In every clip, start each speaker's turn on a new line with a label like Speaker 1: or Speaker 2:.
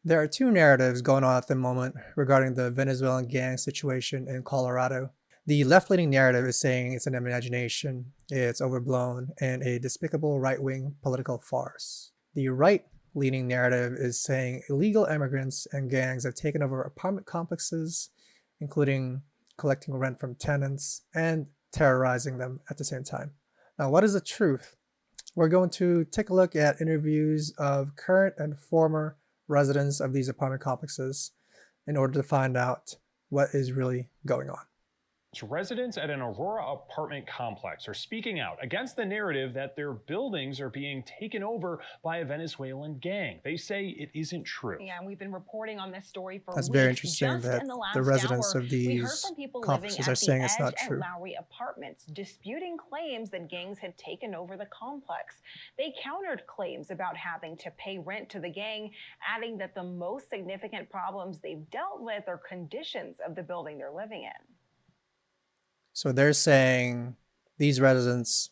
Speaker 1: There are two narratives going on at the moment regarding the Venezuelan gang situation in Colorado. The left-leaning narrative is saying it's an imagination, it's overblown, and a despicable right-wing political farce. The right-leaning narrative is saying illegal immigrants and gangs have taken over apartment complexes, including collecting rent from tenants and terrorizing them at the same time. Now, what is the truth? We're going to take a look at interviews of current and former residents of these apartment complexes in order to find out what is really going on.
Speaker 2: Residents at an Aurora apartment complex are speaking out against the narrative that their buildings are being taken over by a Venezuelan gang. They say it isn't true.
Speaker 3: Yeah, we've been reporting on this story for
Speaker 1: That's
Speaker 3: weeks.
Speaker 1: very interesting
Speaker 3: Just
Speaker 1: that
Speaker 3: in the last
Speaker 1: the residents
Speaker 3: hour,
Speaker 1: of
Speaker 3: we heard
Speaker 1: these
Speaker 3: from people living
Speaker 1: complexes
Speaker 3: at
Speaker 1: are saying
Speaker 3: the
Speaker 1: it's
Speaker 3: Edge
Speaker 1: not
Speaker 3: and
Speaker 1: true.
Speaker 3: Lowry apartments, disputing claims that gangs had taken over the complex. They countered claims about having to pay rent to the gang, adding that the most significant problems they've dealt with are conditions of the building they're living in.
Speaker 1: So they're saying these residents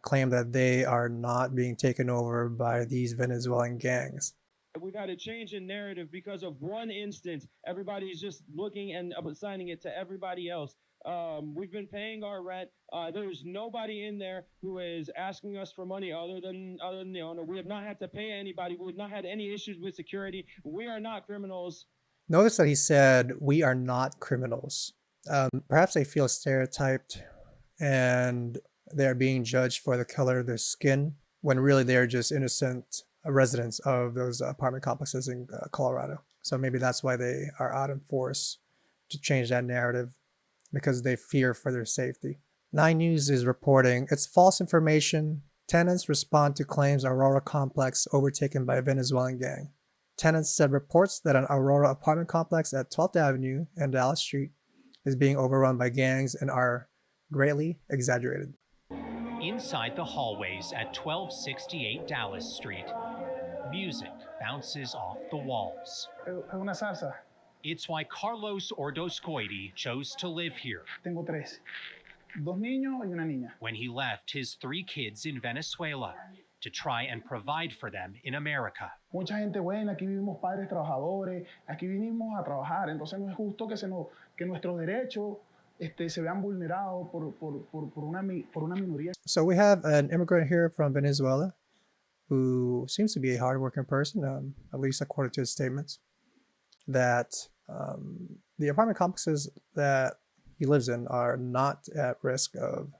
Speaker 1: claim that they are not being taken over by these Venezuelan gangs.
Speaker 4: We've had a change in narrative because of one instance. Everybody's just looking and assigning it to everybody else. We've been paying our rent. There's nobody in there who is asking us for money other than the owner. We have not had to pay anybody. We've not had any issues with security. We are not criminals.
Speaker 1: Notice that he said, "We are not criminals." Perhaps they feel stereotyped and they're being judged for the color of their skin when really they're just innocent residents of those apartment complexes in Colorado. So maybe that's why they are out in force to change that narrative, because they fear for their safety. 9 News is reporting it's false information. Tenants respond to claims Aurora complex overtaken by a Venezuelan gang. Tenants said reports that an Aurora apartment complex at 12th Avenue and Dallas Street is being overrun by gangs and are greatly exaggerated.
Speaker 5: Inside the hallways at 1268 Dallas Street, music bounces off the walls.
Speaker 6: Una salsa.
Speaker 5: It's why Carlos Ordoscoidi chose to live here.
Speaker 6: Tengo tres. Dos niños y una niña.
Speaker 5: When he left his 3 kids in Venezuela to try and provide for them in America.
Speaker 6: Mucha gente buena, aquí vivimos padres trabajadores, aquí vinimos a trabajar, entonces no es justo que nuestros derechos se vean vulnerados por una minoría.
Speaker 1: So we have an immigrant here from Venezuela who seems to be a hardworking person, at least according to his statements, that the apartment complexes that he lives in are not at risk of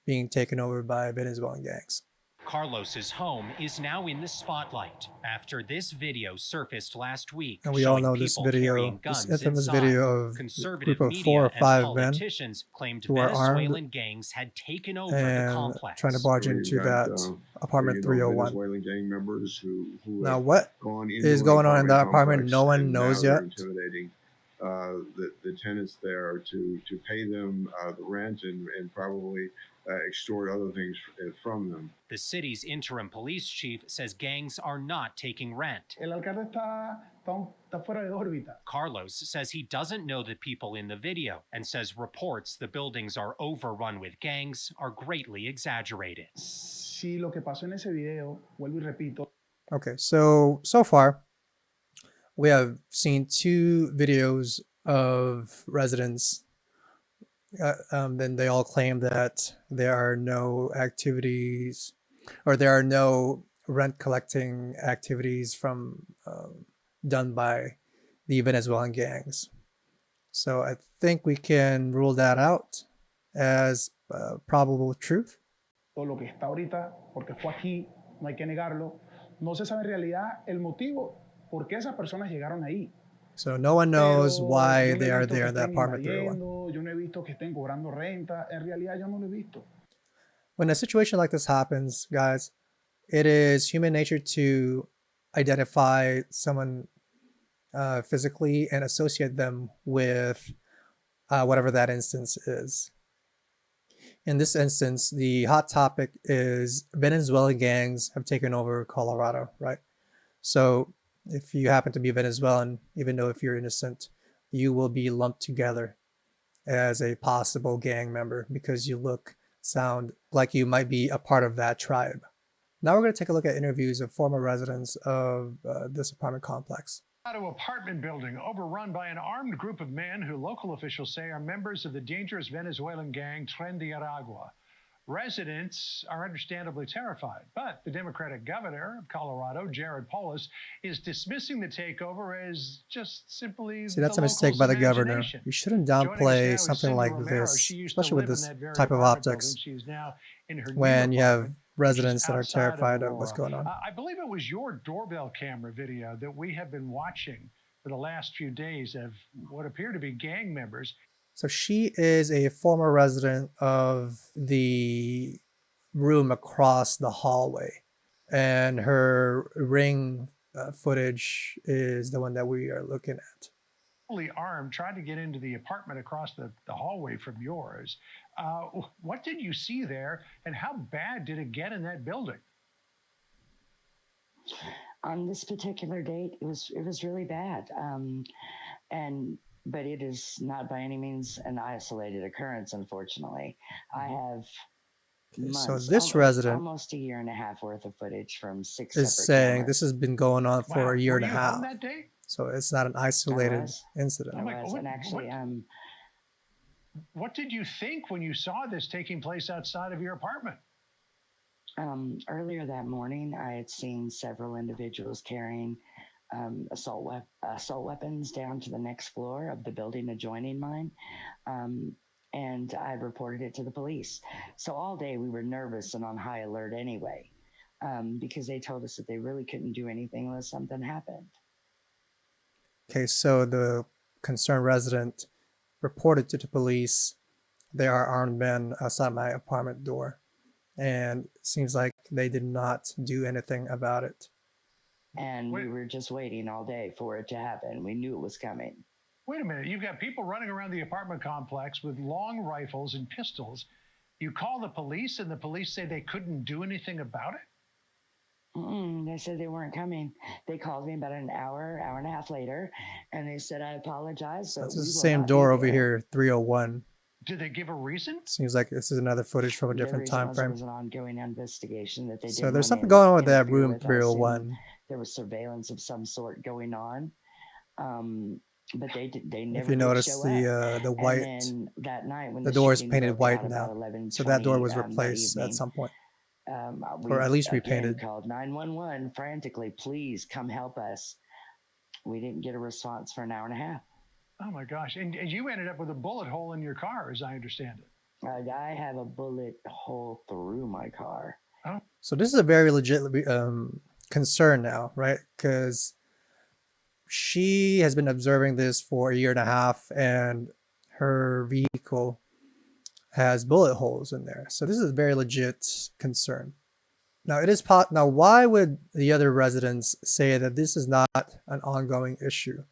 Speaker 1: being taken over by Venezuelan gangs.
Speaker 5: Carlos's home is now in the spotlight after this video surfaced last week.
Speaker 1: And we all know this video, this infamous video of a group of 4 or 5 men who are armed
Speaker 5: gangs had taken over the complex,
Speaker 1: trying to barge into that apartment 301.
Speaker 7: Venezuelan gang members who
Speaker 1: now, what is going on in that apartment? No one knows yet.
Speaker 7: Intimidating the tenants there to pay them the rent and probably extort other things from them.
Speaker 5: The city's interim police chief says gangs are not taking rent.
Speaker 6: El alcalde está fuera de órbita.
Speaker 5: Carlos says he doesn't know the people in the video and says reports the buildings are overrun with gangs are greatly exaggerated.
Speaker 6: Si lo que pasó en ese video, vuelvo y repito.
Speaker 1: Okay, so far we have seen 2 videos of residents. Then they all claim that there are no activities, or there are no rent collecting activities from done by the Venezuelan gangs. So I think we can rule that out as probable truth.
Speaker 6: Todo lo que está ahorita, porque fue aquí, no hay que negarlo. No se sabe en realidad el motivo por qué esas personas llegaron ahí.
Speaker 1: So no one knows why they are there in that apartment 301.
Speaker 6: Yo no he visto que estén cobrando renta. En realidad yo no lo he visto.
Speaker 1: When a situation like this happens, guys, it is human nature to identify someone physically and associate them with whatever that instance is. In this instance, the hot topic is Venezuelan gangs have taken over Colorado, right? So if you happen to be Venezuelan, even though if you're innocent, you will be lumped together as a possible gang member because you look, sound like you might be a part of that tribe. Now we're going to take a look at interviews of former residents of this apartment complex.
Speaker 8: To apartment building overrun by an armed group of men who local officials say are members of the dangerous Venezuelan gang Tren de Aragua. Residents are understandably terrified, but the Democratic governor of Colorado, Jared Polis, is dismissing the takeover as just simply
Speaker 1: See, that's
Speaker 8: the
Speaker 1: a mistake by the
Speaker 8: locals'
Speaker 1: governor.
Speaker 8: imagination.
Speaker 1: You shouldn't
Speaker 8: Joining us now
Speaker 1: downplay
Speaker 8: is
Speaker 1: something
Speaker 8: Cindy
Speaker 1: like
Speaker 8: Romero.
Speaker 1: this,
Speaker 8: She used to
Speaker 1: especially with
Speaker 8: live in
Speaker 1: this
Speaker 8: that very
Speaker 1: type of
Speaker 8: apartment
Speaker 1: optics,
Speaker 8: building. She is now in her new
Speaker 1: when you have
Speaker 8: apartment, which is
Speaker 1: residents that are
Speaker 8: outside of
Speaker 1: terrified of what's
Speaker 8: Aurora.
Speaker 1: going on.
Speaker 8: I believe it was your doorbell camera video that we have been watching for the last few days of what appear to be gang members.
Speaker 1: So she is a former resident of the room across the hallway, and her ring footage is the one that we are looking at.
Speaker 8: Fully armed, tried to get into the apartment across the hallway from yours. What did you see there, and how bad did it get in that building?
Speaker 9: On this particular date, it was really bad, but it is not by any means an isolated occurrence. Unfortunately, I have
Speaker 1: So this resident
Speaker 9: almost a year and a half worth of footage from 6
Speaker 1: is
Speaker 9: separate
Speaker 1: saying
Speaker 9: cameras.
Speaker 1: this has been going on for
Speaker 8: Wow.
Speaker 1: a year
Speaker 8: Were
Speaker 1: and a
Speaker 8: you
Speaker 1: half.
Speaker 8: home that day?
Speaker 1: So it's not an isolated
Speaker 9: I
Speaker 1: incident.
Speaker 8: Oh my God,
Speaker 9: was, and actually,
Speaker 8: What did you think when you saw this taking place outside of your apartment?
Speaker 9: earlier that morning, I had seen several individuals carrying assault weapons down to the next floor of the building adjoining mine. And I reported it to the police. So all day we were nervous and on high alert anyway, because they told us that they really couldn't do anything unless something happened.
Speaker 1: Okay, so the concerned resident reported to the police there are armed men outside my apartment door, and it seems like they did not do anything about it.
Speaker 9: And we were just waiting all day for it to happen. We knew it was coming.
Speaker 8: Wait a minute, you've got people running around the apartment complex with long rifles and pistols. You call the police and the police say they couldn't do anything about it?
Speaker 9: They said they weren't coming. They called me about an hour and a half later, and they said, I apologize.
Speaker 1: So
Speaker 9: But
Speaker 1: it's
Speaker 9: we
Speaker 1: the
Speaker 9: will
Speaker 1: same
Speaker 9: not be
Speaker 1: door over
Speaker 9: there."
Speaker 1: here, 301.
Speaker 8: Did they give a reason?
Speaker 1: Seems like this is another footage from a
Speaker 9: The
Speaker 1: different
Speaker 9: reason
Speaker 1: time
Speaker 9: was
Speaker 1: frame.
Speaker 9: It was an ongoing investigation that they
Speaker 1: So
Speaker 9: didn't
Speaker 1: there's
Speaker 9: want
Speaker 1: something
Speaker 9: to
Speaker 1: going on with that
Speaker 9: interfere
Speaker 1: room
Speaker 9: with us,
Speaker 1: 301.
Speaker 9: and there was surveillance of some sort going on. But they never
Speaker 1: If you
Speaker 9: did
Speaker 1: notice
Speaker 9: show
Speaker 1: the
Speaker 9: up.
Speaker 1: white,
Speaker 9: And then that night when
Speaker 1: the door is
Speaker 9: shooting
Speaker 1: painted
Speaker 9: broke
Speaker 1: white
Speaker 9: out about
Speaker 1: now.
Speaker 9: 11:20,
Speaker 1: So that door was
Speaker 9: that
Speaker 1: replaced at
Speaker 9: evening,
Speaker 1: some point,
Speaker 9: we
Speaker 1: or at least
Speaker 9: again
Speaker 1: repainted.
Speaker 9: called 911 frantically, please come help us. We didn't get a response for an hour and a half.
Speaker 8: Oh my gosh. And you ended up with a bullet hole in your car, as I understand it.
Speaker 9: I have a bullet hole through my car.
Speaker 1: So this is a very legit concern now, right? Because she has been observing this for a year and a half, and her vehicle has bullet holes in there. So this is a very legit concern. Now it is now why would the other residents say that this is not an ongoing issue?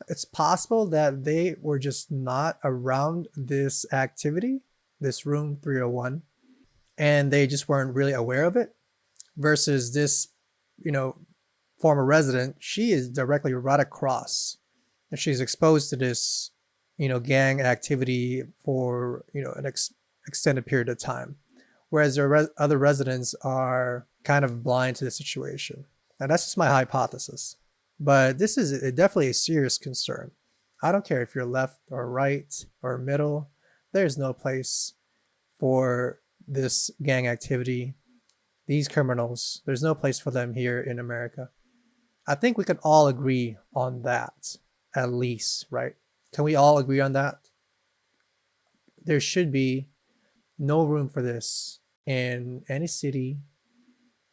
Speaker 1: It's possible that they were just not around this activity, this room 301, and they just weren't really aware of it, versus this, former resident. She is directly right across, and she's exposed to this, gang activity for, an extended period of time. Whereas the other residents are kind of blind to the situation. And that's just my hypothesis. But this is definitely a serious concern. I don't care if you're left or right or middle. There's no place for this gang activity, these criminals. There's no place for them here in America. I think we can all agree on that, at least, right? Can we all agree on that? There should be no room for this in any city,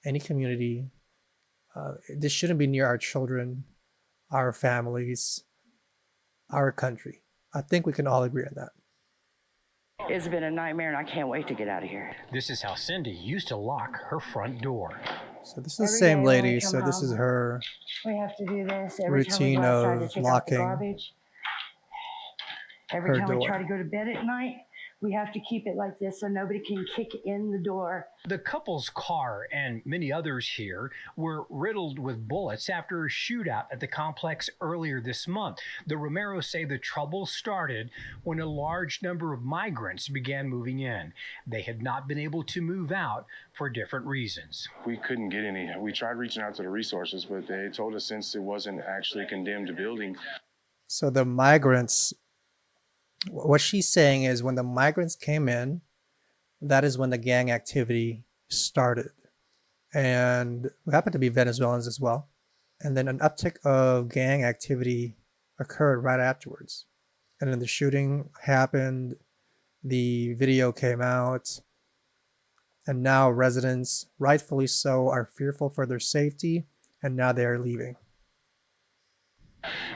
Speaker 1: any community. This shouldn't be near our children, our families, our country. I think we can all agree on that.
Speaker 9: It's been a nightmare, and I can't wait to get out of here.
Speaker 5: This is how Cindy used to lock her front door.
Speaker 1: So this is the same lady. So this is her
Speaker 10: We have to do this every time we
Speaker 1: routine
Speaker 10: go outside to
Speaker 1: of
Speaker 10: take out the
Speaker 1: locking
Speaker 10: garbage. Every
Speaker 1: her
Speaker 10: time we
Speaker 1: door.
Speaker 10: try to go to bed at night, We have to keep it like this so nobody can kick in the door.
Speaker 5: The couple's car and many others here were riddled with bullets after a shootout at the complex earlier this month. The Romeros say the trouble started when a large number of migrants began moving in. They had not been able to move out for different reasons.
Speaker 11: We couldn't get any. We tried reaching out to the resources, but they told us since it wasn't actually a condemned building.
Speaker 1: So the migrants, what she's saying is when the migrants came in, that is when the gang activity started. And we happen to be Venezuelans as well. And then an uptick of gang activity occurred right afterwards. And then the shooting happened, the video came out, and now residents, rightfully so, are fearful for their safety, and now they are leaving.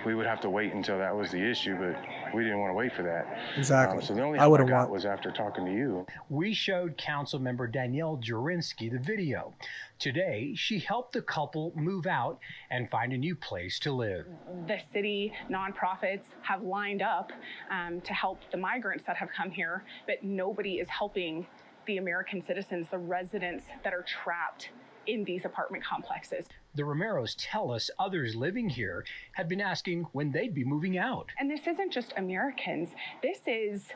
Speaker 11: We would have to wait until that was the issue, but we didn't want to wait for that.
Speaker 1: Exactly.
Speaker 11: So the only
Speaker 1: I
Speaker 11: help I
Speaker 1: wouldn't
Speaker 11: got
Speaker 1: want
Speaker 11: was after talking to you.
Speaker 5: We showed council member Danielle Jurinsky the video. Today, she helped the couple move out and find a new place to live.
Speaker 3: The city nonprofits have lined up to help the migrants that have come here, but nobody is helping the American citizens, the residents that are trapped in these apartment complexes.
Speaker 5: The Romeros tell us others living here had been asking when they'd be moving out.
Speaker 3: And this isn't just Americans. This is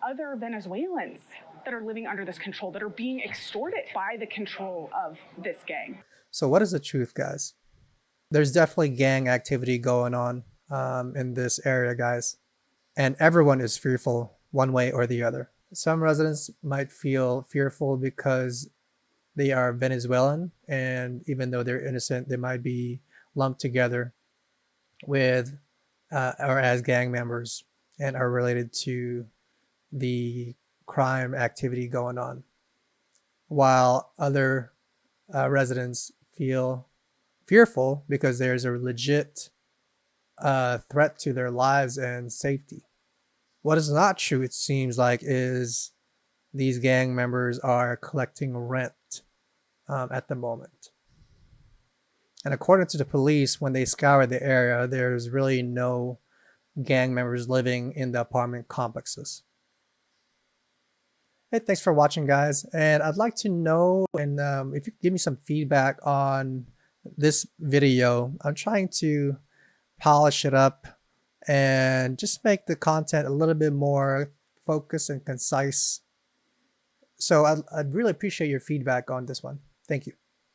Speaker 3: other Venezuelans that are living under this control, that are being extorted by the control of this gang.
Speaker 1: So what is the truth, guys? There's definitely gang activity going on in this area, guys. And everyone is fearful one way or the other. Some residents might feel fearful because they are Venezuelan, and even though they're innocent, they might be lumped together with or as gang members and are related to the crime activity going on. While other residents feel fearful because there's a legit threat to their lives and safety. What is not true, it seems like, is these gang members are collecting rent at the moment. And according to the police, when they scoured the area, there's really no gang members living in the apartment complexes. Hey, thanks for watching, guys. And I'd like to know, and if you could give me some feedback on this video. I'm trying to polish it up and just make the content a little bit more focused and concise. So I'd really appreciate your feedback on this one. Thank you.